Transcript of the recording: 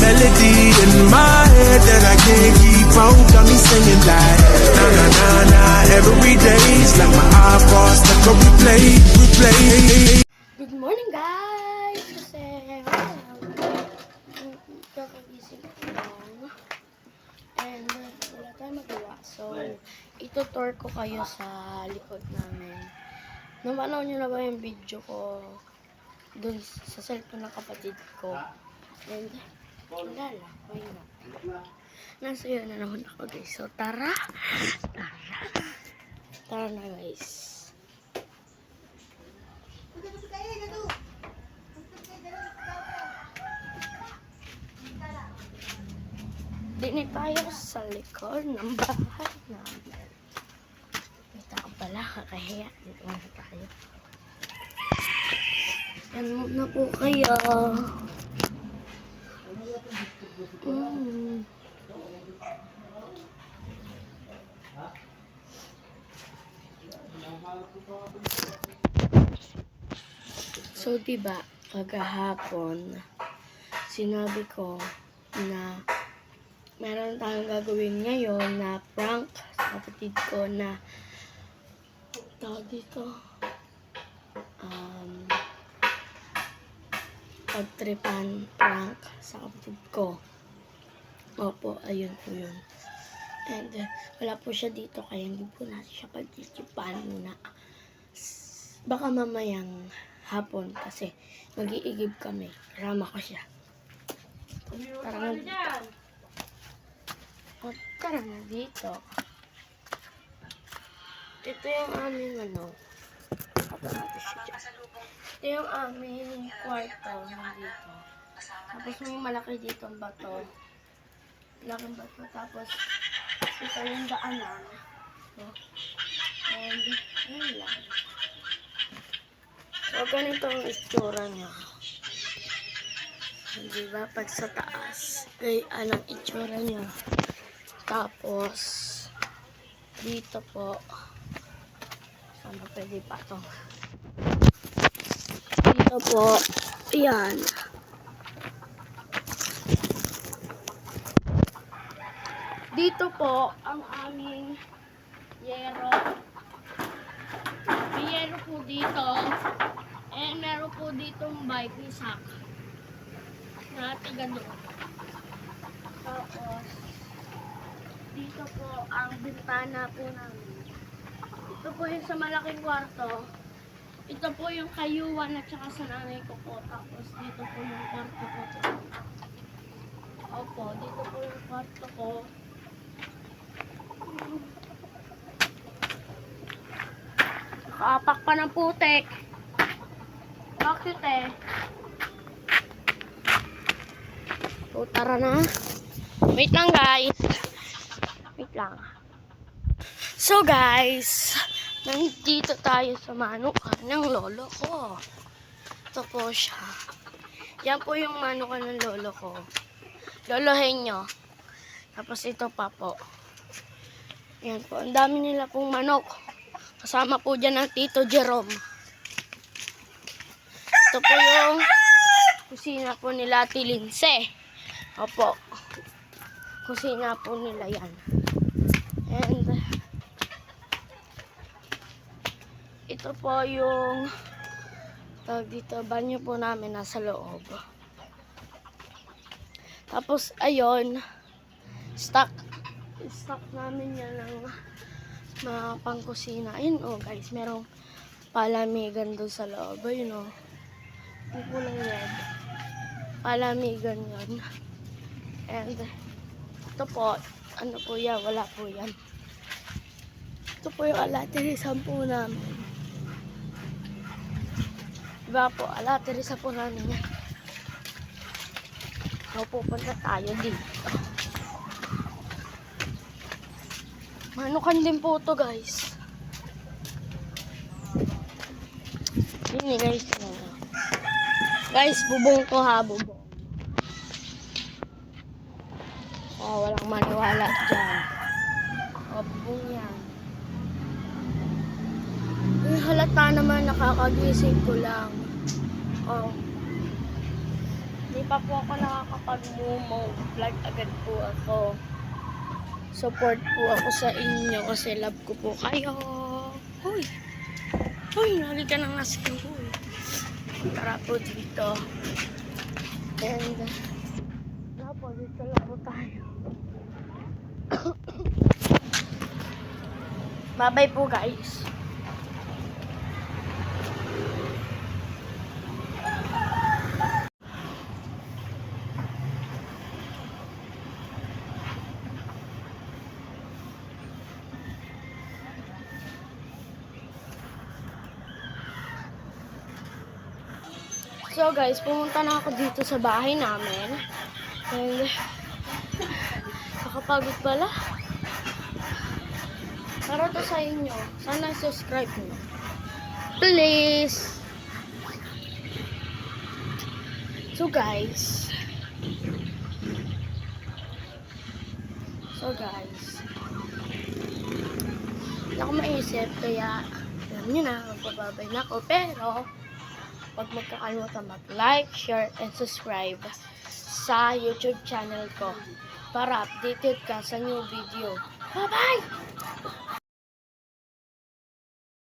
melody in my head that I can't keep on. Got me singing like na na na na. Every day's like my iPod stuck on replay. Good morning guys! Kasi kakagising ko lang and wala tayong magawa. So, itutour ko kayo sa likod namin. Napanood nyo na ba yung video ko dun sa cellphone ng kapatid ko? And wala lang, why not? Nasa yun na naman ako guys. So, tara na guys. Dini tayo sa likod ng bahay namin. May tao pala, kakahiya. Dito na tayo. Yan muna po kayo. So, diba, kagahapon, sinabi ko na meron tayong gagawin ngayon na prank sa kapatid ko na tawag dito pagtripan prank sa kapatid ko. Opo, ayun po yun. And wala po siya dito kaya hindi po natin siya pagtripan muna. Baka mamayang hapon kasi mag-iigib kami. Kasama ko siya. Tara na dito. O, tara na dito. Ito yung aming Ito natin siya dyan. Ito yung aming kwarto dito. Tapos may malaki dito ang bato. Malaking bato. Tapos ito yung daanan. So, and yun lang. So, ganito ang itsura niya. Diba? Pag sa taas, ay anong itsura niya. Tapos, dito po, sana pwede pa ito. Dito po, yan. Dito po, ang aming yero. May yero po dito. And meron po ditong bike ni Sak. Natigan doon. Tapos, dito po ang bintana po namin. Ito po yung sa malaking kwarto. Ito po yung kayuan at saka sa nanay ko po. Tapos dito po yung kwarto ko. Opo, dito po yung kwarto ko. Nakaapak pa ng putek. Bakit eh? So, tara na. Wait lang guys. Wait lang. So guys, nandito tayo sa manukan ng lolo ko. Ito po siya. Yan po yung manukan ng lolo ko. Lolo Henyo. Tapos ito pa po. Yan po. Ang dami nila pong manok. Kasama po dyan ng Tito Jerome. Ito po yung kusina po nila Ate Linse. Opo. Kusina po nila yan. And ito po yung tawag dito, banyo po namin nasa loob. Tapos ayun, stock namin yan ng mga pangkusina. Ayun guys, merong palamigan doon sa loob. Ayun yung kulay red. Palamigan yun. And ito po, ano po yan, wala po yan. Ito po yung alatirisan po namin. Diba po, alatirisa po namin yan. So, pupunta tayo dito. Manukan din po ito guys. Yun guys. Guys, bubong ko ha, bubong. Oh, walang maniwala dyan. Oh, bubong yan. Halata naman, nakakagising ko lang. Oh. Hindi pa po ako nakakapag-momo. Vlog agad po ako. Support po ako sa inyo kasi love ko po kayo. Hoy! Hoy! Halika na nga sa hoy. Tara po dito. And, tara po, dito lang po tayo. Bye-bye po guys. So guys, pumunta na ako dito sa bahay namin. And nakapagod pala. Para to sa inyo. Sana subscribe nyo. Please. So guys. Hindi ako maisip kaya alam nyo na, magpababay na ako. Pero huwag magkakalimutan mag-like, share, and subscribe sa YouTube channel ko para updated ka sa new video. Bye-bye!